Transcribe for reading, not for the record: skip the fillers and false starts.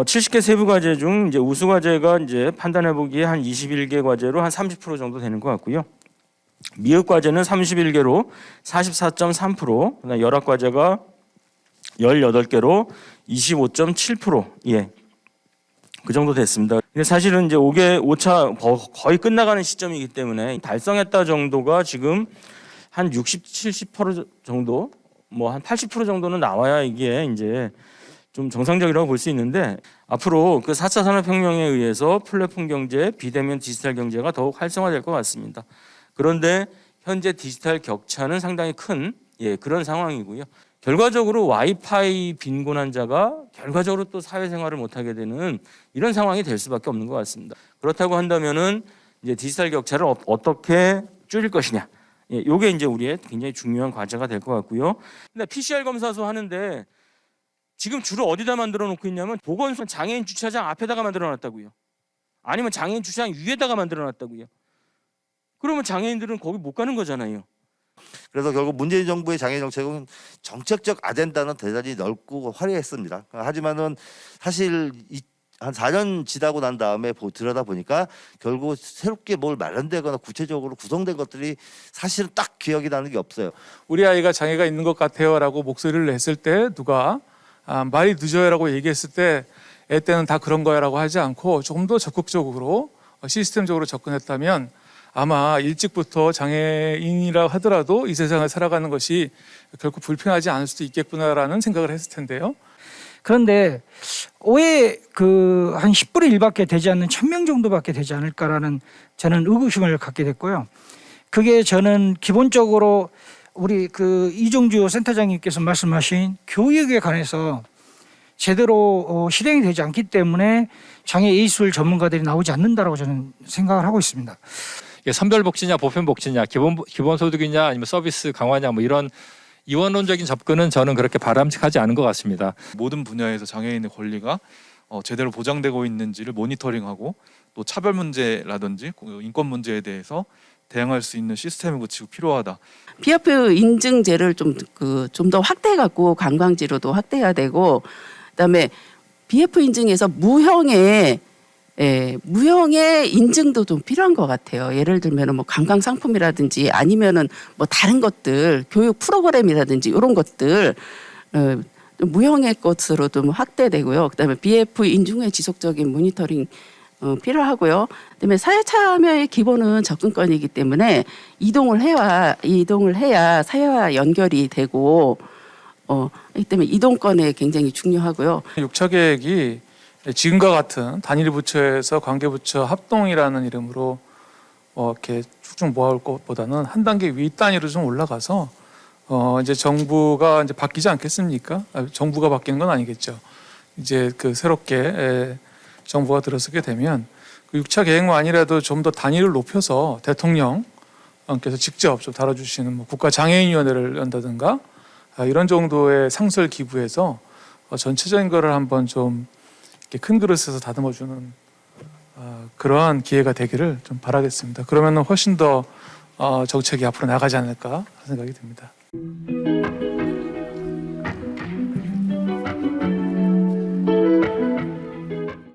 70개 세부 과제 중 이제 우수 과제가 이제 판단해 보기에 한 21개 과제로 한 30% 정도 되는 것 같고요. 미흡 과제는 31개로 44.3%, 그다음 열악 과제가 18개로 25.7%, 예, 그 정도 됐습니다. 근데 사실은 이제 5차 거의 끝나가는 시점이기 때문에 달성했다 정도가 지금 한 60, 70% 정도, 뭐 한 80% 정도는 나와야 이게 이제 좀 정상적이라고 볼 수 있는데, 앞으로 그 4차 산업혁명에 의해서 플랫폼 경제, 비대면 디지털 경제가 더욱 활성화될 것 같습니다. 그런데 현재 디지털 격차는 상당히 큰 그런 상황이고요. 결과적으로 와이파이 빈곤 환자가 결과적으로 또 사회생활을 못하게 되는 이런 상황이 될 수밖에 없는 것 같습니다. 그렇다고 한다면은 이제 디지털 격차를 어떻게 줄일 것이냐, 이게 이제 우리의 굉장히 중요한 과제가 될 것 같고요. 근데 PCR 검사소 하는데 지금 주로 어디다 만들어 놓고 있냐면 보건소 장애인 주차장 앞에다가 만들어 놨다고요. 아니면 장애인 주차장 위에다가 만들어 놨다고요. 그러면 장애인들은 거기 못 가는 거잖아요. 그래서 결국 문재인 정부의 장애 정책은 정책적 아젠다는 대단히 넓고 화려했습니다. 하지만은 사실 한 4년 지나고 난 다음에 들여다 보니까 결국 새롭게 뭘 마련되거나 구체적으로 구성된 것들이 사실은 딱 기억이 나는 게 없어요. 우리 아이가 장애가 있는 것 같아요라고 목소리를 냈을 때 누가 말이 늦어요라고 얘기했을 때 애 때는 다 그런 거야라고 하지 않고 조금 더 적극적으로 시스템적으로 접근했다면 아마 일찍부터 장애인이라 하더라도 이 세상을 살아가는 것이 결코 불편하지 않을 수도 있겠구나라는 생각을 했을 텐데요. 그런데 올해 한 10분의 1밖에 되지 않는 1,000명 정도밖에 되지 않을까라는 저는 의구심을 갖게 됐고요. 그게 저는 기본적으로 우리 이종주 센터장님께서 말씀하신 교육에 관해서 제대로 실행이 되지 않기 때문에 장애 예술 전문가들이 나오지 않는다라고 저는 생각을 하고 있습니다. 선별 복지냐 보편 복지냐 기본 소득이냐 아니면 서비스 강화냐 뭐 이런 이원론적인 접근은 저는 그렇게 바람직하지 않은 것 같습니다. 모든 분야에서 장애인의 권리가 제대로 보장되고 있는지를 모니터링하고 또 차별 문제라든지 인권 문제에 대해서 대응할 수 있는 시스템을 구축이 필요하다. BF 인증제를 좀 더 확대해 갖고 관광지로도 확대해야 되고, 그다음에 BF 인증에서 무형의 인증도 좀 필요한 것 같아요. 예를 들면 뭐 관광 상품이라든지 아니면은 뭐 다른 것들, 교육 프로그램이라든지 이런 것들 무형의 것으로 좀 확대되고요. 그다음에 BF 인증의 지속적인 모니터링 필요하고요. 그다음에 사회 참여의 기본은 접근권이기 때문에 이동을 해야 사회와 연결이 되고, 이 때문에 이동권에 굉장히 중요하고요. 6차 계획이 지금과 같은 단일 부처에서 관계부처 합동이라는 이름으로 이렇게 쭉쭉 모아올 것보다는 한 단계 위 단위로 좀 올라가서 이제 정부가 이제 바뀌지 않겠습니까? 정부가 바뀌는 건 아니겠죠. 이제 새롭게 정부가 들어서게 되면 그 6차 계획만이라도 좀 더 단위를 높여서 대통령께서 직접 좀 다뤄주시는 뭐 국가장애인위원회를 연다든가 이런 정도의 상설 기부해서 전체적인 거를 한번 좀 이렇게 큰 그릇에서 다듬어주는 그러한 기회가 되기를 좀 바라겠습니다. 그러면 훨씬 더 정책이 앞으로 나가지 않을까 생각이 듭니다.